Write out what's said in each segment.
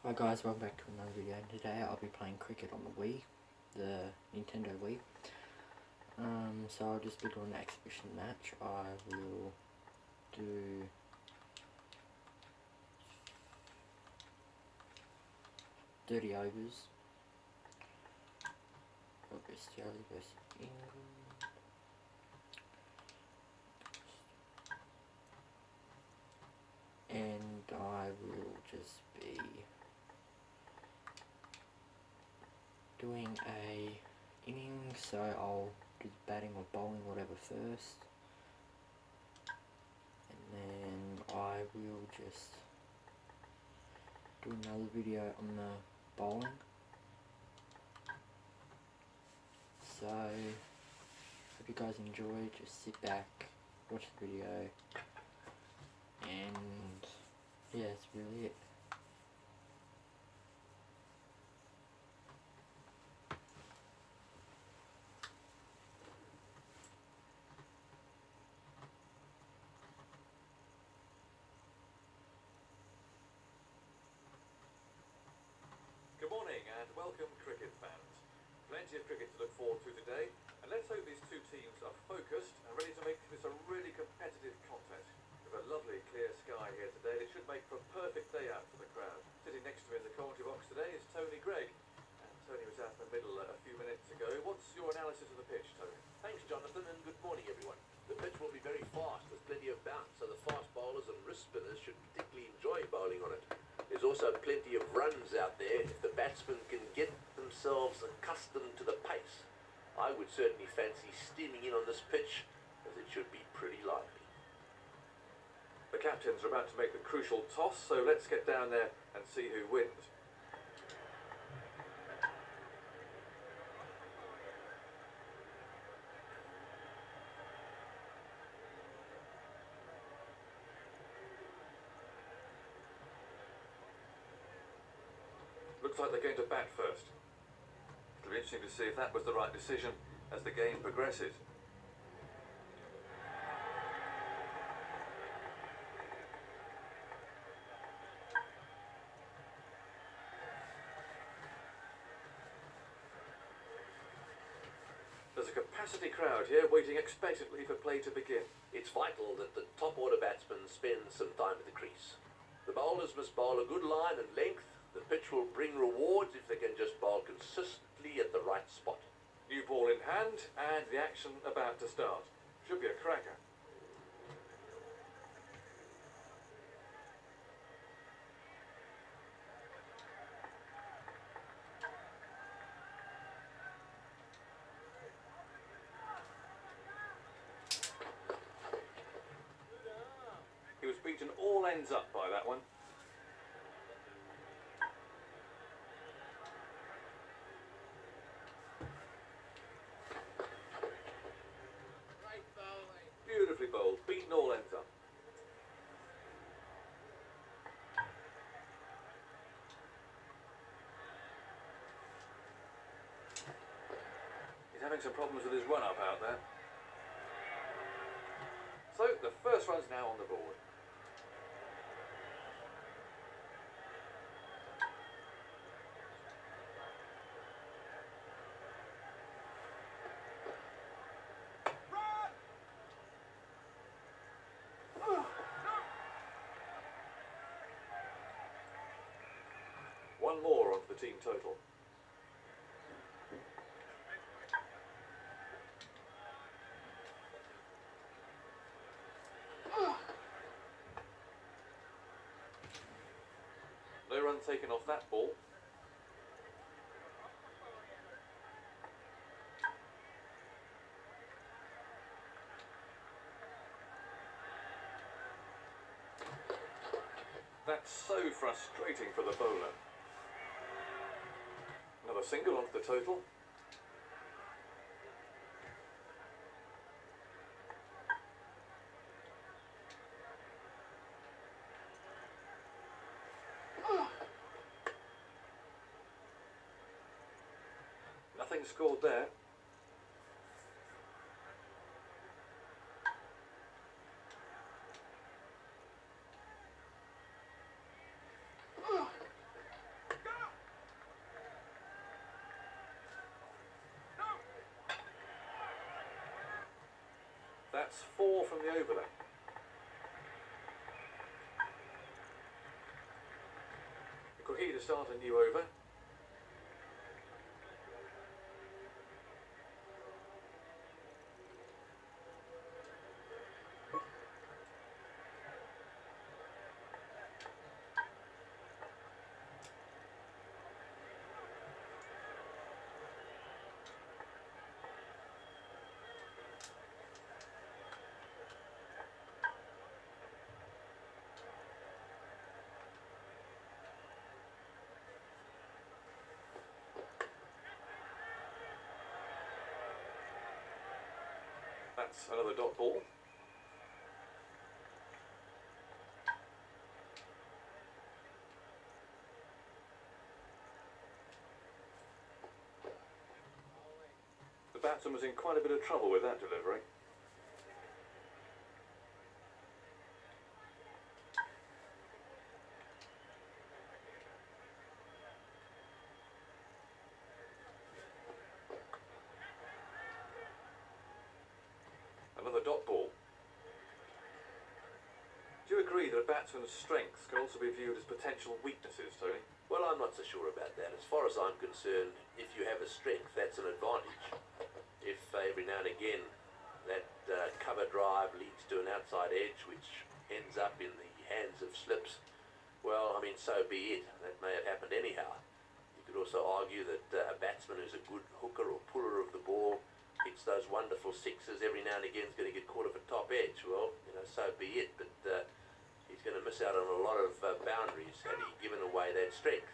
Hi guys, welcome back to another video. Today I'll be playing cricket on the Wii, the Nintendo Wii. So I'll just be doing an exhibition match. I will do 30 overs. I'll go Australia versus England. And I will just be doing a inning, so I'll do the batting or bowling, whatever first, and then I will just do another video on the bowling. So hope you guys enjoy. Just sit back, watch the video, and yeah, that's really it. Good morning and welcome cricket fans. Plenty of cricket to look forward to today, and let's hope these two teams are focused and ready to make this a really competitive contest. With a lovely clear sky here today, it should make for a perfect day out for the crowd. Sitting next to me in the commentary box today is Tony Gregg, and Tony was out in the middle a few minutes ago. What's your analysis of the pitch, Tony? Thanks, Jonathan, and good morning, everyone. The pitch will be very fast, with plenty of bounce, so the fast bowlers and wrist spinners should particularly enjoy bowling on it. There's also plenty of runs out there if the batsmen can get themselves accustomed to the pace. I would certainly fancy steaming in on this pitch, as it should be pretty lively. The captains are about to make the crucial toss, so let's get down there and see who wins. Looks like they're going to bat first. It'll be interesting to see if that was the right decision as the game progresses. There's a capacity crowd here waiting expectantly for play to begin. It's vital that the top order batsmen spend some time at the crease. The bowlers must bowl a good line and length. The pitch will bring rewards if they can just bowl consistently at the right spot. New ball in hand and the action about to start. Should be a cracker. He was beaten all ends up by that one. Beautifully bowled, beaten all ends up. He's having some problems with his run-up out there. So, the first run's now on the board. One more onto the team total. No run taken off that ball. That's so frustrating for the bowler. Another single onto the total. Nothing scored there. That's 4 from the over then. The quickie to start a new over. That's another dot ball. The batsman was in quite a bit of trouble with that delivery. Another dot ball. Do you agree that a batsman's strengths can also be viewed as potential weaknesses, Tony? Well, I'm not so sure about that. As far as I'm concerned, if you have a strength, that's an advantage. If every now and again that cover drive leads to an outside edge which ends up in the hands of slips, well, I mean, so be it. That may have happened anyhow. You could also argue that a batsman who's a good hooker or puller of the ball hits those wonderful sixes every now and again is going to get caught off a top edge. Well, you know, so be it. But he's going to miss out on a lot of boundaries had he given away that strength.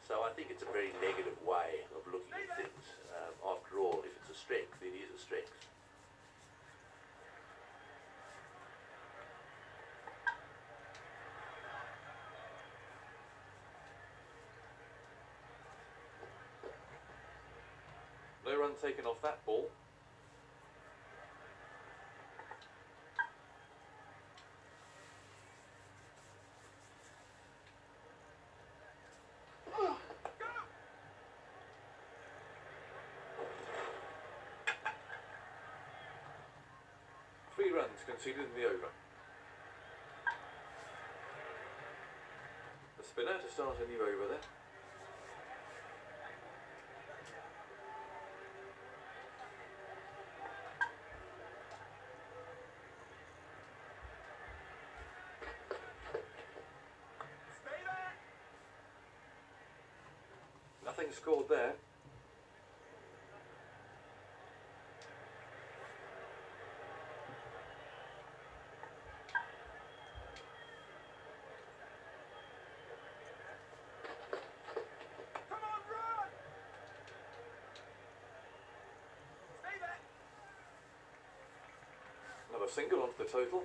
So I think it's a very negative way of looking at things. After all, if it's a strength, it is a strength. No run taken off that ball. Three runs conceded in the over. The spinner to start a new over there. Nothing scored there. Come on, run! Stay back! Another single onto the total.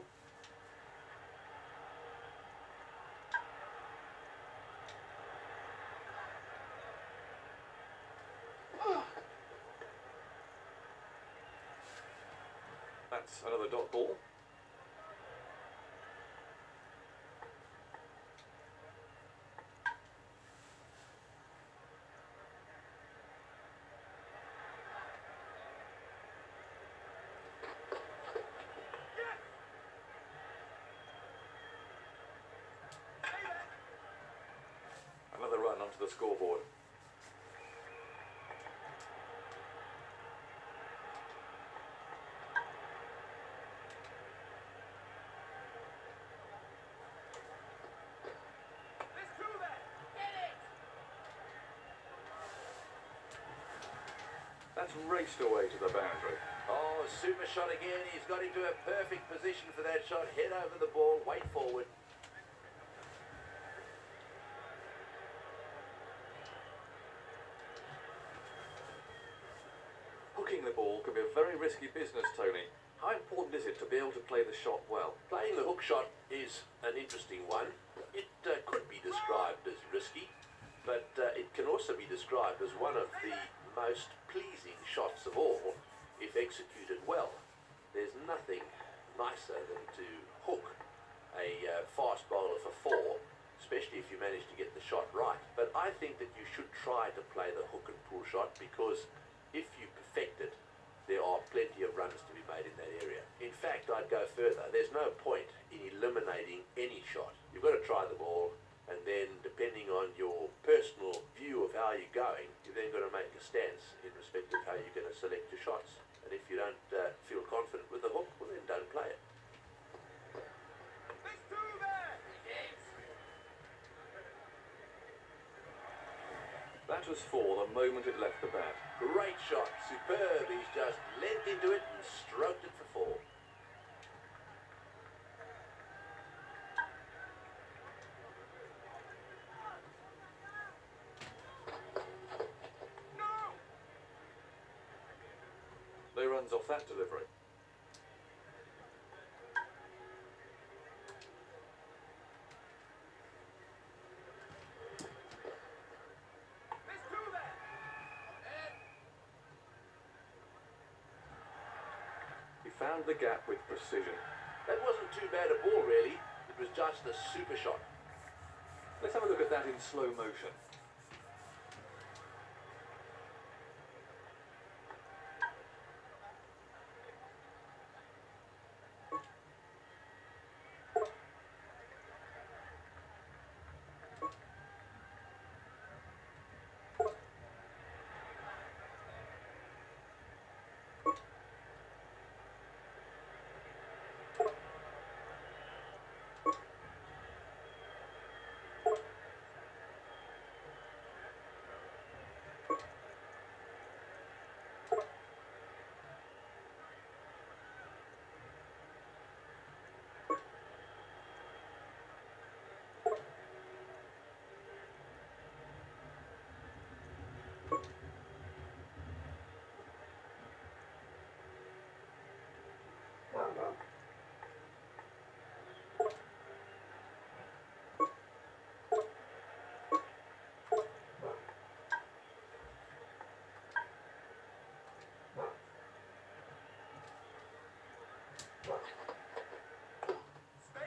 That's another dot ball. Another run onto the scoreboard. Let's do that! Get it! That's raced away to the boundary. Oh, super shot again. He's got into a perfect position for that shot. Head over the ball, weight forward. Hooking the ball can be a very risky business, Tony. How important is it to be able to play the shot well? Playing the hook shot is an interesting one. It could be described as risky, but it can also be described as one of the most pleasing shots of all if executed well. There's nothing nicer than to hook a fast bowler for four, especially if you manage to get the shot right. But I think that you should try to play the hook and pull shot, because if you perfect it, there are plenty of runs to be made in that area. In fact, I'd go further. There's no point in eliminating any shot. You've got to try them all, and then depending on your personal view of how you're going, you've then got to make a stance in respect of how you're going to select your shots. And if you don't feel confident with the hook, well then don't play it. There's two there! That was 4 the moment it left the bat. Great shot, superb. He's just leant into it and stroked it for 4. No! No runs off that delivery. There's two there! He found the gap with precision. That wasn't too bad a ball, really. It was just a super shot. Let's have a look at that in slow motion.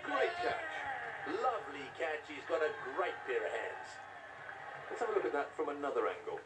Great catch. Lovely catch. He's got a great pair of hands. Let's have a look at that from another angle.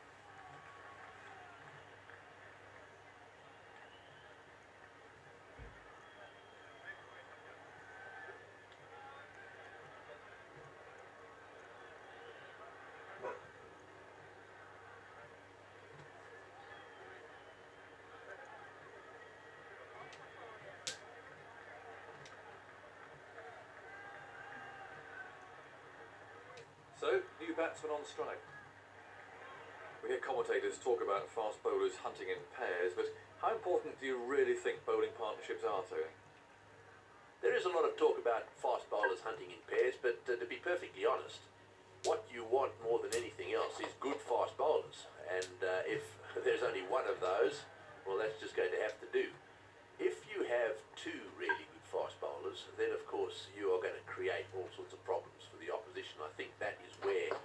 So, new batsman on strike. We hear commentators talk about fast bowlers hunting in pairs, but how important do you really think bowling partnerships are, Tony? There is a lot of talk about fast bowlers hunting in pairs, but to be perfectly honest, what you want more than anything else is good fast bowlers. And if there's only one of those, well, that's just going to have to do. If you have 2 really good fast bowlers, then of course you are going to create all sorts of problems for the opposition. I think that is where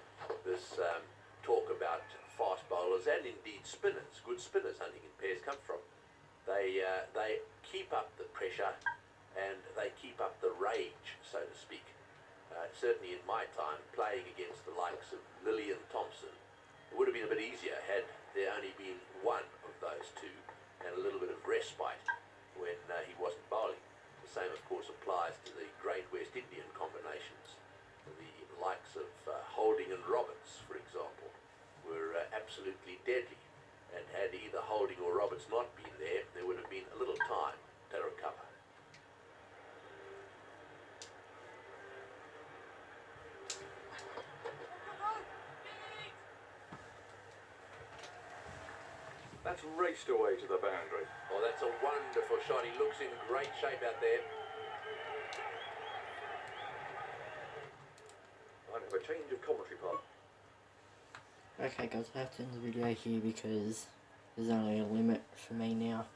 this talk about fast bowlers and indeed spinners, good spinners hunting in pairs, come from. They keep up the pressure and they keep up the rage, so to speak. Certainly in my time, playing against the likes of Lillian Thompson, it would have been a bit easier had there only been one of those 2 and a little bit of respite when he wasn't bowling. The same, of course, applies to the great West Indian combinations. The likes of Holding and Roberts, for example, were absolutely deadly. And had either Holding or Roberts not been there, there would have been a little time to recover. That's raced away to the boundary. Oh, that's a wonderful shot. He looks in great shape out there. I have a change of commentary part. Okay guys, I have to end the video here because there's only a limit for me now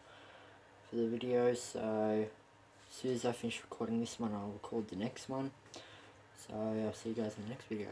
for the video, so as soon as I finish recording this one I'll record the next one. So I'll see you guys in the next video.